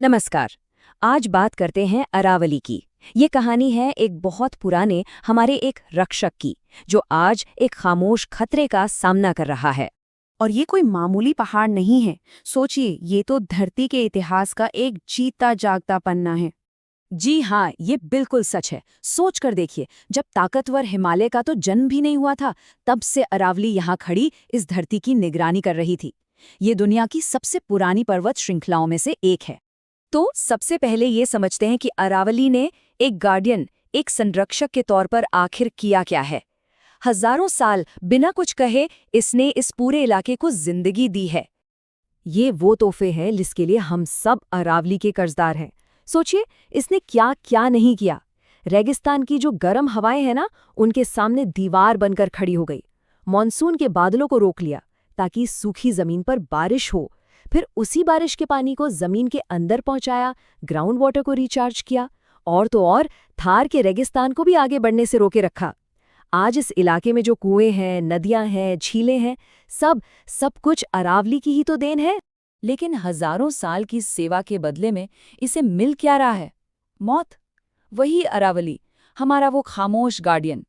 नमस्कार। आज बात करते हैं अरावली की। ये कहानी है एक बहुत पुराने हमारे एक रक्षक की, जो आज एक खामोश खतरे का सामना कर रहा है। और ये कोई मामूली पहाड़ नहीं है। सोचिए, ये तो धरती के इतिहास का एक जीता जागता पन्ना है। जी हाँ, ये बिल्कुल सच है। सोच कर देखिए, जब ताकतवर हिमालय का तो जन्म भी नहीं हुआ था, तब से अरावली यहाँ खड़ी इस धरती की निगरानी कर रही थी। ये दुनिया की सबसे पुरानी पर्वत श्रृंखलाओं में से एक है। तो सबसे पहले ये समझते हैं कि अरावली ने एक गार्डियन, एक संरक्षक के तौर पर आखिर किया क्या है। हजारों साल बिना कुछ कहे इसने इस पूरे इलाके को जिंदगी दी है। ये वो तोहफे हैं जिसके लिए हम सब अरावली के कर्जदार हैं। सोचिए, इसने क्या क्या नहीं किया। रेगिस्तान की जो गर्म हवाएं हैं ना, उनके सामने दीवार बनकर खड़ी हो गई। मॉनसून के बादलों को रोक लिया ताकि सूखी जमीन पर बारिश हो। फिर उसी बारिश के पानी को जमीन के अंदर पहुंचाया, ग्राउंड वाटर को रिचार्ज किया, और तो और थार के रेगिस्तान को भी आगे बढ़ने से रोके रखा। आज इस इलाके में जो कुएं हैं, नदियां हैं, झीलें हैं, सब कुछ अरावली की ही तो देन है। लेकिन हजारों साल की सेवा के बदले में इसे मिल क्या रहा है? मौत। वही अरावली, हमारा वो खामोश गार्डियन,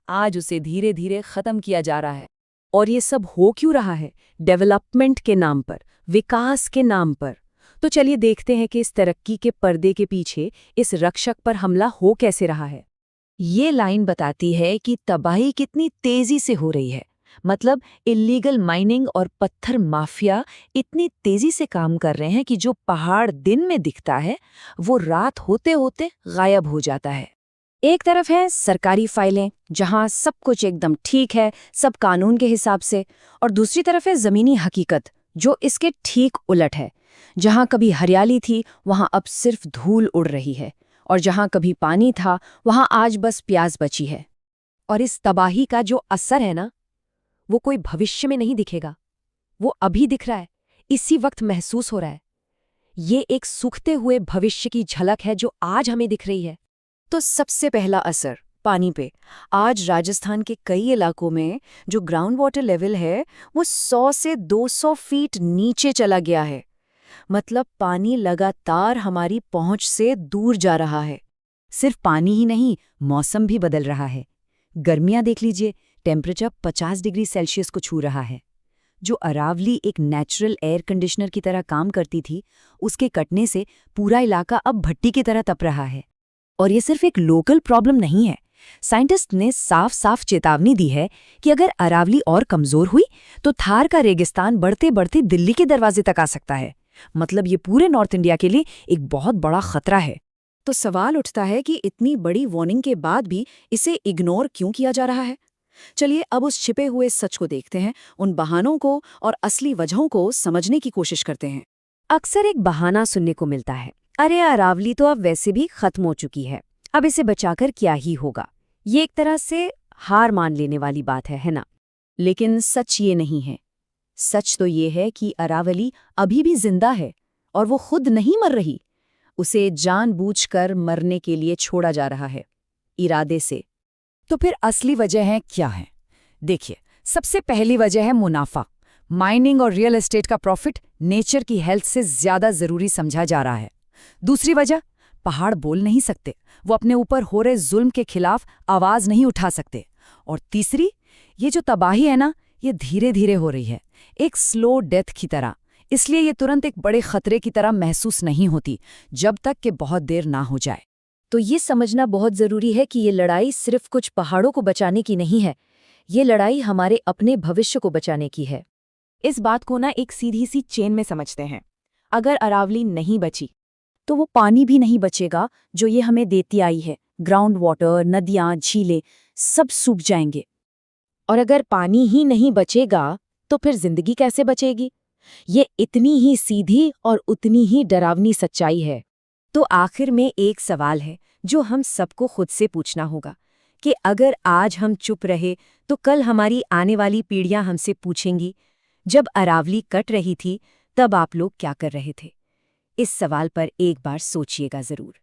आज उसे धीरे धीरे खत्म किया जा रहा है। और ये सब हो क्यों रहा है? डेवलपमेंट के नाम पर, विकास के नाम पर। तो चलिए देखते हैं कि इस तरक्की के पर्दे के पीछे इस रक्षक पर हमला हो कैसे रहा है। ये लाइन बताती है कि तबाही कितनी तेजी से हो रही है। मतलब इल्लीगल माइनिंग और पत्थर माफिया इतनी तेजी से काम कर रहे हैं कि जो पहाड़ दिन में दिखता है, वो रात होते होते गायब हो जाता है। एक तरफ है सरकारी फाइलें, जहां सब कुछ एकदम ठीक है, सब कानून के हिसाब से, और दूसरी तरफ है जमीनी हकीकत, जो इसके ठीक उलट है। जहां कभी हरियाली थी, वहां अब सिर्फ धूल उड़ रही है, और जहां कभी पानी था, वहां आज बस प्यास बची है। और इस तबाही का जो असर है ना, वो कोई भविष्य में नहीं दिखेगा, वो अभी दिख रहा है, इसी वक्त महसूस हो रहा है। ये एक सूखते हुए भविष्य की झलक है जो आज हमें दिख रही है। तो सबसे पहला असर पानी पे। आज राजस्थान के कई इलाकों में जो ग्राउंड वाटर लेवल है, वो 100 से 200 फीट नीचे चला गया है। मतलब पानी लगातार हमारी पहुंच से दूर जा रहा है। सिर्फ पानी ही नहीं, मौसम भी बदल रहा है। गर्मियां देख लीजिए, टेम्परेचर 50 डिग्री सेल्सियस को छू रहा है। जो अरावली एक नेचुरल एयर कंडीशनर की तरह काम करती थी, उसके कटने से पूरा इलाका अब भट्टी की तरह तप रहा है। और ये सिर्फ एक लोकल प्रॉब्लम नहीं है। साइंटिस्ट ने साफ साफ चेतावनी दी है कि अगर अरावली और कमजोर हुई तो थार का रेगिस्तान बढ़ते बढ़ते दिल्ली के दरवाजे तक आ सकता है। मतलब ये पूरे नॉर्थ इंडिया के लिए एक बहुत बड़ा खतरा है। तो सवाल उठता है कि इतनी बड़ी वार्निंग के बाद भी इसे इग्नोर क्यों किया जा रहा है? चलिए अब उस छिपे हुए सच को देखते हैं, उन बहानों को और असली वजहों को समझने की कोशिश करते हैं। अक्सर एक बहाना सुनने को मिलता है, अरे अरावली तो अब वैसे भी खत्म हो चुकी है, अब इसे बचाकर क्या ही होगा। ये एक तरह से हार मान लेने वाली बात है ना? लेकिन सच ये नहीं है। सच तो ये है कि अरावली अभी भी जिंदा है, और वो खुद नहीं मर रही। उसे जानबूझकर मरने के लिए छोड़ा जा रहा है, इरादे से। तो फिर असली वजह क्या है? देखिए, सबसे पहली वजह है मुनाफा। माइनिंग और रियल एस्टेट का प्रॉफिट नेचर की हेल्थ से ज्यादा जरूरी समझा जा रहा है। दूसरी वजह, पहाड़ बोल नहीं सकते, वो अपने ऊपर हो रहे जुल्म के खिलाफ आवाज नहीं उठा सकते। और तीसरी, ये जो तबाही है ना, ये धीरे धीरे हो रही है, एक स्लो डेथ की तरह। इसलिए ये तुरंत एक बड़े खतरे की तरह महसूस नहीं होती, जब तक कि बहुत देर ना हो जाए। तो ये समझना बहुत जरूरी है कि ये लड़ाई सिर्फ कुछ पहाड़ों को बचाने की नहीं है, ये लड़ाई हमारे अपने भविष्य को बचाने की है। इस बात को ना एक सीधी सी चेन में समझते हैं। अगर अरावली नहीं बची तो वो पानी भी नहीं बचेगा जो ये हमें देती आई है। ग्राउंड वाटर, नदियां, झीलें सब सूख जाएंगे। और अगर पानी ही नहीं बचेगा तो फिर जिंदगी कैसे बचेगी? ये इतनी ही सीधी और उतनी ही डरावनी सच्चाई है। तो आखिर में एक सवाल है जो हम सबको खुद से पूछना होगा कि अगर आज हम चुप रहे तो कल हमारी आने वाली पीढ़ियां हमसे पूछेंगी, जब अरावली कट रही थी तब आप लोग क्या कर रहे थे? इस सवाल पर एक बार सोचिएगा जरूर।